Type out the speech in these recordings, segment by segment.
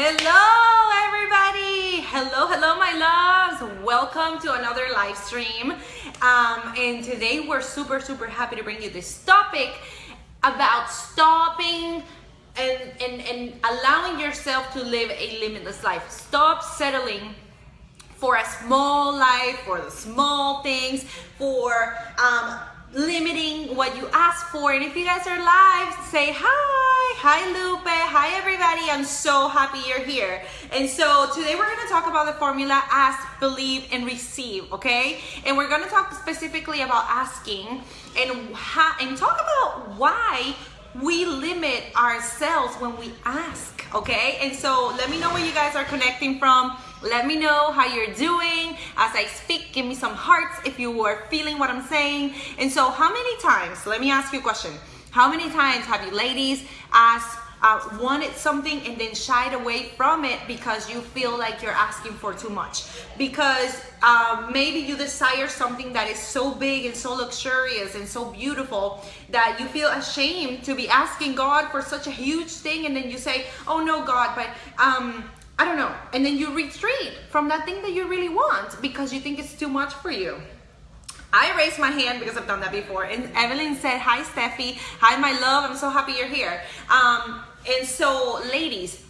Hello everybody. Hello my loves. Welcome to another live stream. And today we're super happy to bring you this topic about stopping and allowing yourself to live a limitless life. Stop settling for a small life, for the small things, for limiting what you ask for. And if you guys are live, say hi Lupe, hi everybody. I'm so happy you're here. And so today we're going to talk about the formula ask, believe, and receive, okay? And we're going to talk specifically about asking and talk about why we limit ourselves when we ask, okay? And so let me know where you guys are connecting from. Let me know how you're doing as I speak. Give me some hearts if you are feeling what I'm saying. And so how many times, let me ask you a question. How many times have you ladies wanted something and then shied away from it because you feel like you're asking for too much? Because maybe you desire something that is so big and so luxurious and so beautiful that you feel ashamed to be asking God for such a huge thing, and then you say, oh no God, but I don't know. And then you retreat from that thing that you really want because you think it's too much for you. I raised my hand because I've done that before. And Evelyn said, hi Steffi. Hi my love. I'm so happy you're here. And so ladies,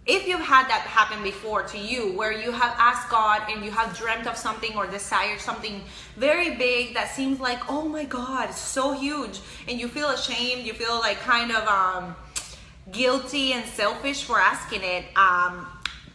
if you've had that happen before to you, where you have asked God and you have dreamt of something or desired something very big that seems like, oh my God, it's so huge, and you feel ashamed, you feel like kind of guilty and selfish for asking it,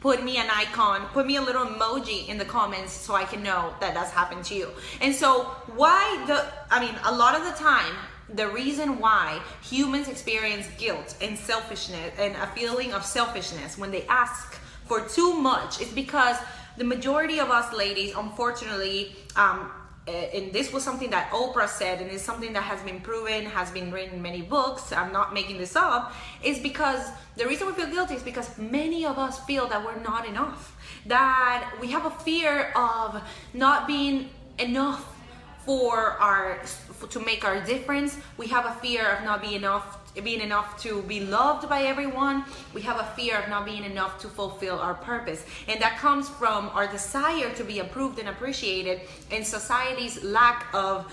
put me an icon, put me a little emoji in the comments so I can know that that's happened to you. And so a lot of the time, the reason why humans experience guilt and selfishness and a feeling of selfishness when they ask for too much is because the majority of us ladies, unfortunately, and this was something that Oprah said, and it's something that has been proven, has been written in many books, I'm not making this up, is because the reason we feel guilty is because many of us feel that we're not enough, that we have a fear of not being enough to make our difference. We have a fear of not being enough to be loved by everyone. We have a fear of not being enough to fulfill our purpose. And that comes from our desire to be approved and appreciated, and society's lack of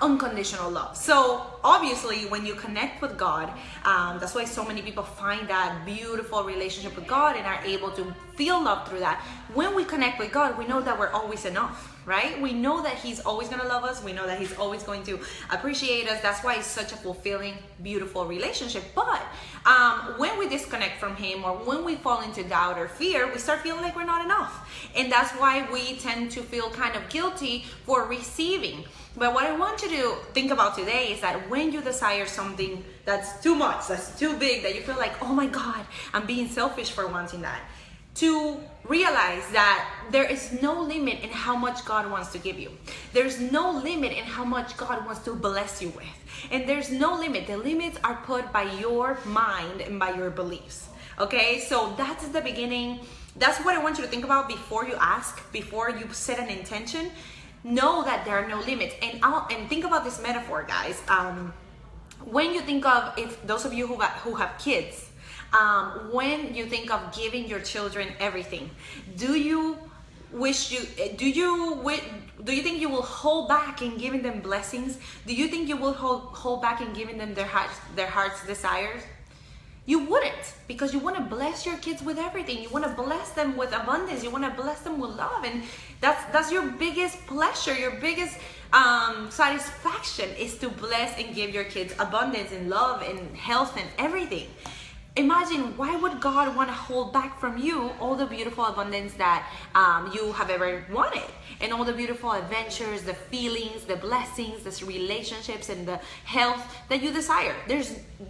unconditional love. So obviously when you connect with God, that's why so many people find that beautiful relationship with God and are able to feel love through that. When we connect with God, we know that we're always enough, right? We know that He's always going to love us. We know that He's always going to appreciate us. That's why it's such a fulfilling, beautiful relationship. But when we disconnect from Him, or when we fall into doubt or fear, we start feeling like we're not enough. And that's why we tend to feel kind of guilty for receiving. But what I want you to think about today is that when you desire something that's too much, that's too big, that you feel like, oh my God, I'm being selfish for wanting that, to realize that there is no limit in how much God wants to give you. There's no limit in how much God wants to bless you with. And there's no limit. The limits are put by your mind and by your beliefs. Okay, so that's the beginning. That's what I want you to think about before you ask, before you set an intention. Know that there are no limits. And think about this metaphor, guys. When you think of, if those of you who have kids, when you think of giving your children everything, do you think you will hold back in giving them blessings? Do you think you will hold back in giving them their heart's desires? You wouldn't, because you want to bless your kids with everything. You want to bless them with abundance. You want to bless them with love, and that's your biggest pleasure, your biggest satisfaction is to bless and give your kids abundance and love and health and everything. Imagine, why would God want to hold back from you all the beautiful abundance that you have ever wanted, and all the beautiful adventures, the feelings, the blessings, the relationships, and the health that you desire?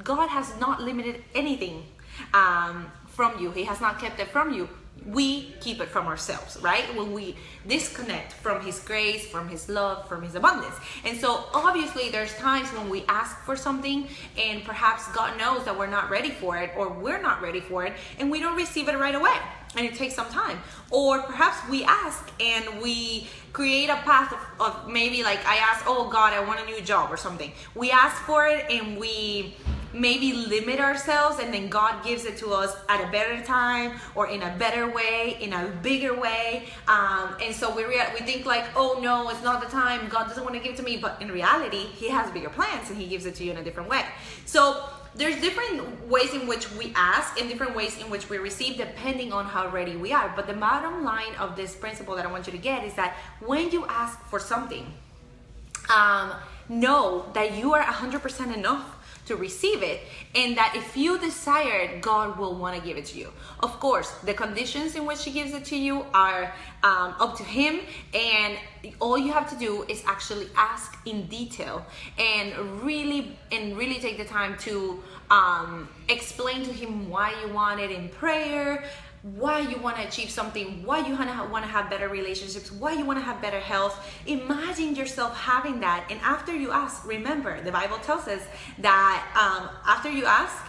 God has not limited anything from you. He has not kept it from you. We keep it from ourselves, right? When we disconnect from His grace, from His love, from His abundance. And so obviously there's times when we ask for something and perhaps God knows that we're not ready for it, or we're not ready for it, and we don't receive it right away, and it takes some time. Or perhaps we ask and we create a path of maybe, like I asked, oh God, I want a new job or something. We ask for it and we maybe limit ourselves, and then God gives it to us at a better time or in a better way, in a bigger way. And so we think like, oh no, it's not the time, God doesn't want to give it to me. But in reality, he has bigger plans and he gives it to you in a different way. So there's different ways in which we ask and different ways in which we receive, depending on how ready we are. But the bottom line of this principle that I want you to get is that when you ask for something, know that you are 100% enough to receive it, and that if you desire it, God will want to give it to you. Of course, the conditions in which he gives it to you are up to him, and all you have to do is actually ask in detail and really take the time to explain to him why you want it in prayer, why you want to achieve something, why you want to have better relationships, why you want to have better health. Imagine yourself having that. And after you ask, remember, the Bible tells us that after you ask,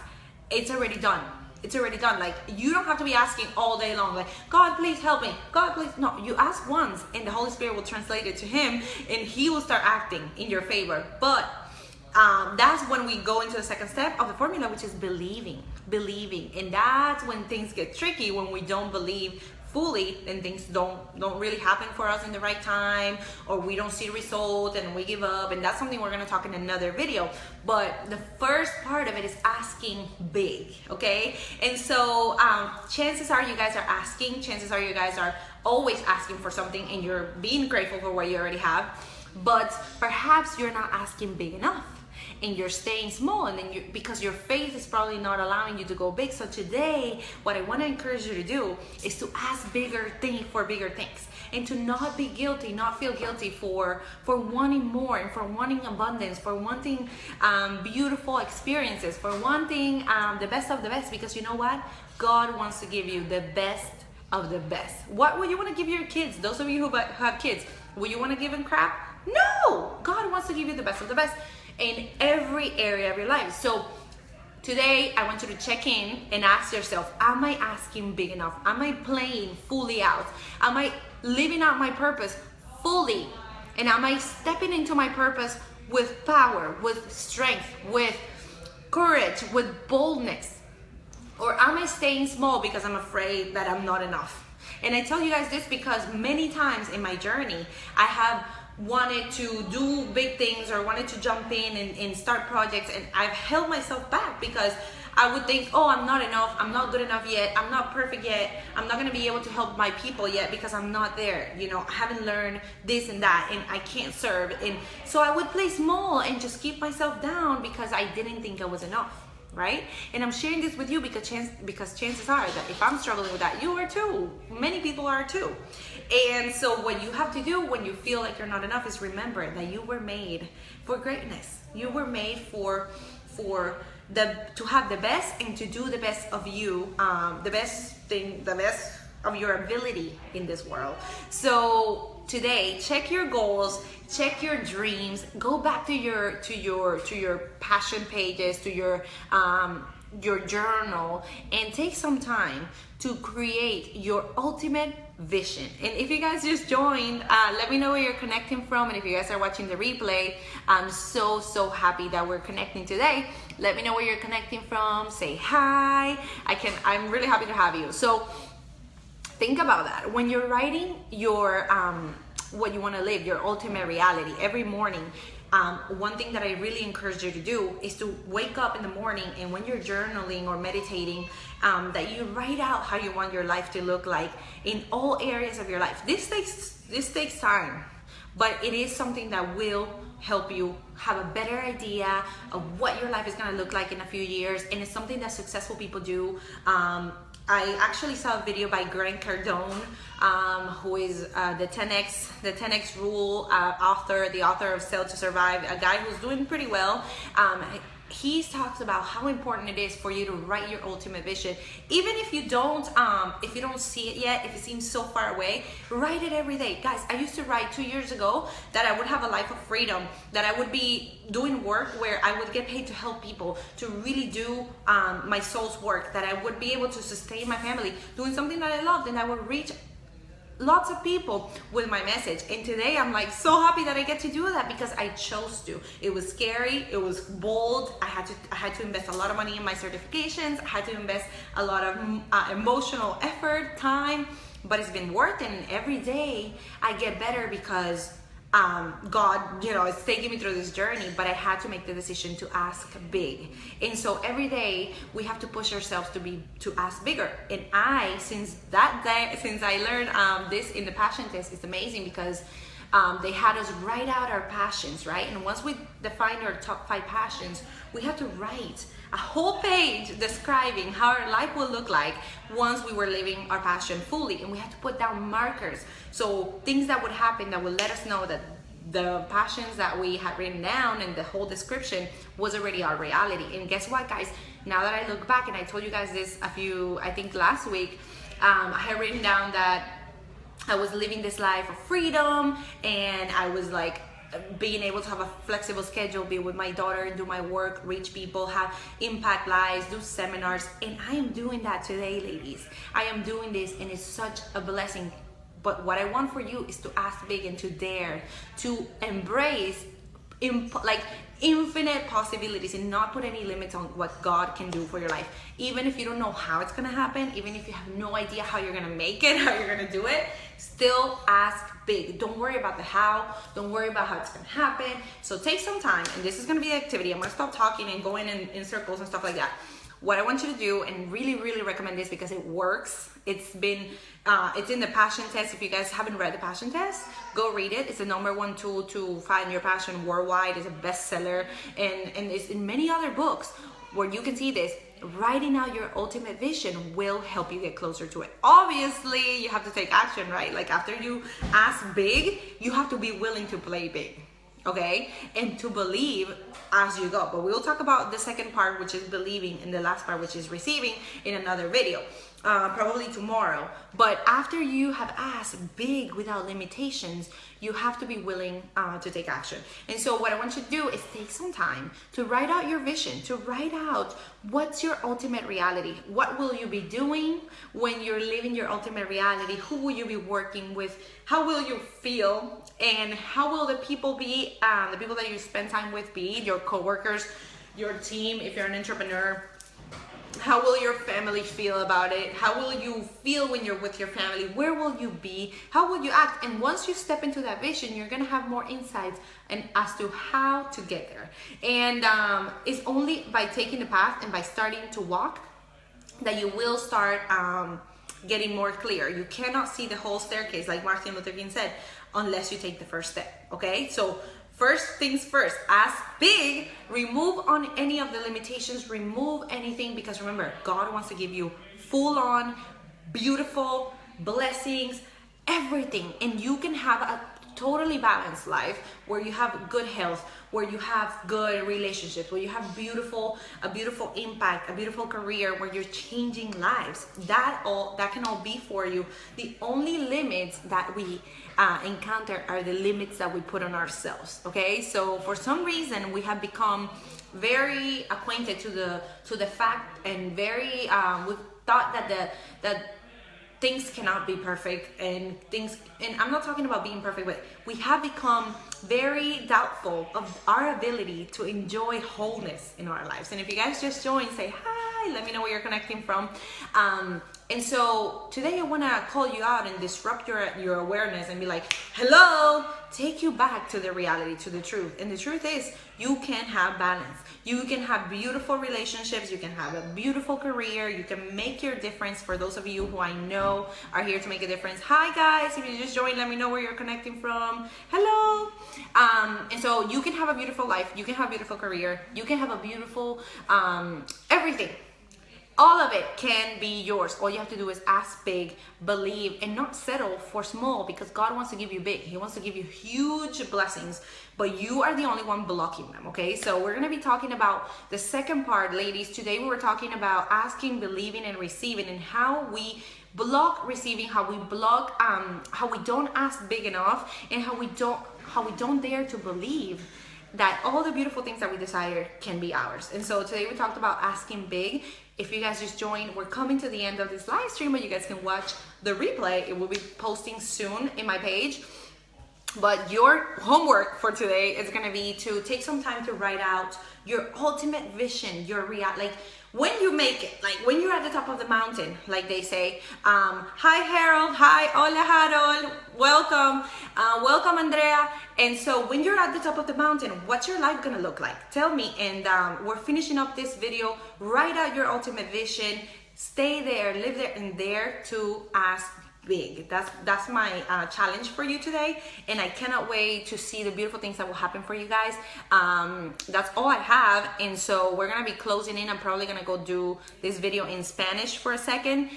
it's already done. It's already done. Like, you don't have to be asking all day long, like, God, please help me. God, please. No, you ask once and the Holy Spirit will translate it to him and he will start acting in your favor. But that's when we go into the second step of the formula, which is believing. And that's when things get tricky. When we don't believe fully, then things don't really happen for us in the right time, or we don't see results and we give up. And that's something we're going to talk in another video. But the first part of it is asking big, okay? And so chances are you guys are asking, chances are you guys are always asking for something and you're being grateful for what you already have, but perhaps you're not asking big enough and you're staying small, and then because your faith is probably not allowing you to go big. So today, what I want to encourage you to do is to ask bigger things for bigger things, and to not be guilty, not feel guilty for wanting more, and for wanting abundance, for wanting beautiful experiences, for wanting the best of the best, because you know what? God wants to give you the best of the best. What would you want to give your kids? Those of you who have kids, will you want to give them crap? No! God wants to give you the best of the best in every area of your life. So today I want you to check in and ask yourself, am I asking big enough? Am I playing fully out? Am I living out my purpose fully? And am I stepping into my purpose with power, with strength, with courage, with boldness? Or am I staying small because I'm afraid that I'm not enough? And I tell you guys this because many times in my journey, I have wanted to do big things or wanted to jump in and start projects, and I've held myself back because I would think, oh, I'm not enough, I'm not good enough yet, I'm not perfect yet, I'm not gonna be able to help my people yet because I'm not there, you know, I haven't learned this and that, and I can't serve. And so I would play small and just keep myself down because I didn't think I was enough, right? And I'm sharing this with you because chances are that if I'm struggling with that, you are too. Many people are too. And so what you have to do when you feel like you're not enough is remember that you were made for greatness. You were made to have the best and to do the best of you, the best of your ability in this world. So today, check your goals, check your dreams, go back to your passion pages, to your journal, and take some time to create your ultimate vision. And if you guys just joined, let me know where you're connecting from, and if you guys are watching the replay, I'm so happy that we're connecting today. Let me know where you're connecting from, say hi. I'm really happy to have you. So think about that when you're writing your what you want to live, your ultimate reality every morning. One thing that I really encourage you to do is to wake up in the morning, and when you're journaling or meditating, that you write out how you want your life to look like in all areas of your life. This takes time, but it is something that will help you have a better idea of what your life is going to look like in a few years, and it's something that successful people do. I actually saw a video by Grant Cardone, who is the 10X Rule author, the author of Sell to Survive, a guy who's doing pretty well. He talks about how important it is for you to write your ultimate vision. Even if you don't see it yet, if it seems so far away, write it every day. Guys, I used to write 2 years ago that I would have a life of freedom, that I would be doing work where I would get paid to help people, to really do my soul's work, that I would be able to sustain my family, doing something that I loved, and I would reach lots of people with my message. And today I'm like so happy that I get to do that because I chose to. It was scary, it was bold. I had to invest a lot of money in my certifications. I had to invest a lot of emotional effort, time, but it's been worth it. And every day I get better because God, is taking me through this journey, but I had to make the decision to ask big. And so every day we have to push ourselves to ask bigger. And since I learned this in the passion test, it's amazing because they had us write out our passions, right? And once we defined our top 5 passions, we had to write a whole page describing how our life will look like once we were living our passion fully. And we had to put down markers, so things that would happen that would let us know that the passions that we had written down and the whole description was already our reality. And guess what, guys? Now that I look back, and I told you guys this I think last week, I had written down that I was living this life of freedom, and I was like being able to have a flexible schedule, be with my daughter, do my work, reach people, have impact lives, do seminars. And I am doing that today, ladies. I am doing this, and it's such a blessing. But what I want for you is to ask big and to dare to embrace infinite possibilities and not put any limits on what God can do for your life. Even if you don't know how it's gonna happen, even if you have no idea how you're gonna make it, how you're gonna do it, still ask big. Don't worry about the how, don't worry about how it's gonna happen. So take some time, and this is gonna be the activity. I'm gonna stop talking and going in circles and stuff like that. What I want you to do, and really, really recommend this because it works. It's in the passion test. If you guys haven't read the passion test, go read it. It's the #1 tool to find your passion worldwide. It's a bestseller, and it's in many other books where you can see this. Writing out your ultimate vision will help you get closer to it. Obviously, you have to take action, right? Like after you ask big, you have to be willing to play big. Okay, and to believe as you go. But we'll talk about the second part, which is believing, and the last part, which is receiving, in another video, probably tomorrow. But after you have asked big without limitations, you have to be willing to take action. And so what I want you to do is take some time to write out your vision, to write out what's your ultimate reality. What will you be doing when you're living your ultimate reality? Who will you be working with? How will you feel? And how will the people be, the people that you spend time with be, your coworkers, your team, if you're an entrepreneur? How will your family feel about it? How will you feel when you're with your family? Where will you be? How will you act? And once you step into that vision, you're gonna have more insights as to how to get there. And it's only by taking the path and by starting to walk that you will start getting more clear. You cannot see the whole staircase, like Martin Luther King said, unless you take the first step, okay? So first things first, ask big, remove on any of the limitations, remove anything, because remember, God wants to give you full on, beautiful blessings, everything. And you can have a totally balanced life where you have good health, where you have good relationships, where you have a beautiful impact, a beautiful career, where you're changing lives. That can all be for you. The only limits that we encounter are the limits that we put on ourselves. Okay, so for some reason we have become very acquainted to the fact, and very we thought that things cannot be perfect, and I'm not talking about being perfect, but we have become very doubtful of our ability to enjoy wholeness in our lives. And if you guys just joined, say hi, let me know where you're connecting from. And so today I want to call you out and disrupt your awareness and be like, hello, take you back to the reality, to the truth. And the truth is, you can have balance. You can have beautiful relationships. You can have a beautiful career. You can make your difference. For those of you who I know are here to make a difference. Hi guys, if you just joined, let me know where you're connecting from. Hello. And so you can have a beautiful life. You can have a beautiful career. You can have a beautiful everything. All of it can be yours. All you have to do is ask big, believe, and not settle for small, because God wants to give you big. He wants to give you huge blessings, but you are the only one blocking them, okay? So we're going to be talking about the second part, ladies. Today we were talking about asking, believing, and receiving, and how we block receiving, how we block, how we don't ask big enough, and how we don't dare to believe that all the beautiful things that we desire can be ours. And so today we talked about asking big. If you guys just joined, we're coming to the end of this live stream, but you guys can watch the replay. It will be posting soon in my page. But your homework for today is going to be to take some time to write out your ultimate vision, your like when you make it, like when you're at the top of the mountain, like they say, hi Harold, hi, hola Harold, welcome, welcome Andrea. And so when you're at the top of the mountain, what's your life gonna look like? Tell me. And we're finishing up this video. Write out your ultimate vision, stay there, live there, and dare to ask big. That's my challenge for you today, and I cannot wait to see the beautiful things that will happen for you guys. That's all I have, and so we're gonna be closing in. I'm probably gonna go do this video in Spanish for a second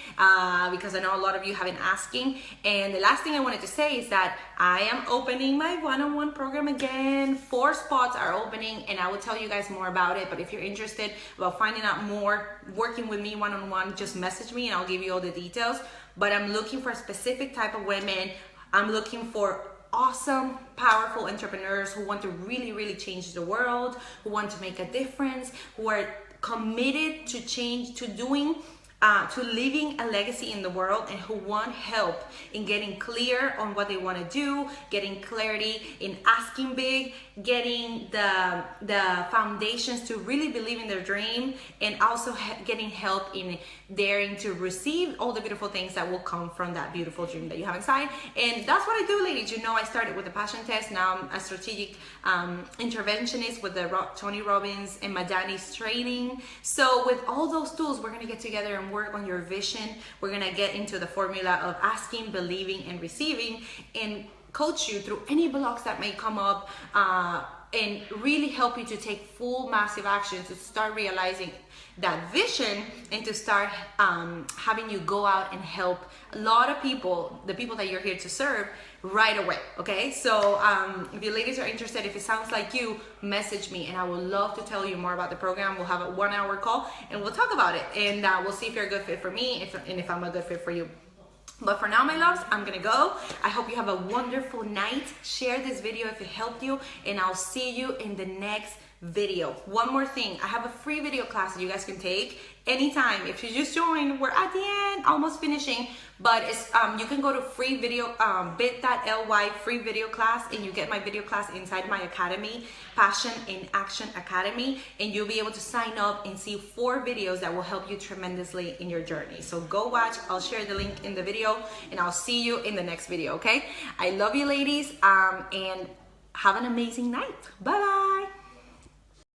because I know a lot of you have been asking. And the last thing I wanted to say is that I am opening my one-on-one program again. 4 spots are opening, and I will tell you guys more about it. But if you're interested about finding out more, working with me one-on-one, just message me and I'll give you all the details. But I'm looking for a specific type of women. I'm looking for awesome, powerful entrepreneurs who want to really, really change the world, who want to make a difference, who are committed to change, to doing, to leaving a legacy in the world, and who want help in getting clear on what they want to do, getting clarity in asking big, getting the foundations to really believe in their dream, and also getting help in daring to receive all the beautiful things that will come from that beautiful dream that you have inside. And that's what I do, ladies. You know, I started with the passion test. Now I'm a strategic interventionist with the Tony Robbins and Madani's training. So with all those tools, we're gonna get together and work on your vision. We're gonna get into the formula of asking, believing, and receiving, and coach you through any blocks that may come up, and really help you to take full massive action to start realizing that vision, and to start having you go out and help a lot of people, the people that you're here to serve, right away. Okay, so if you ladies are interested, if it sounds like you, message me and I would love to tell you more about the program. We'll have a 1-hour call and we'll talk about it, and we'll see if you're a good fit for me, and if I'm a good fit for you. But for now, my loves, I'm gonna go. I hope you have a wonderful night. Share this video if it helped you, and I'll see you in the next video. One more thing, I have a free video class that you guys can take anytime. If you just joined, we're at the end, almost finishing, but it's you can go to free video bit.ly free video class, and you get my video class inside my academy, Passion in Action Academy, and you'll be able to sign up and see 4 videos that will help you tremendously in your journey. So go watch. I'll share the link in the video, and I'll see you in the next video. Okay, I love you, ladies, and have an amazing night. Bye bye.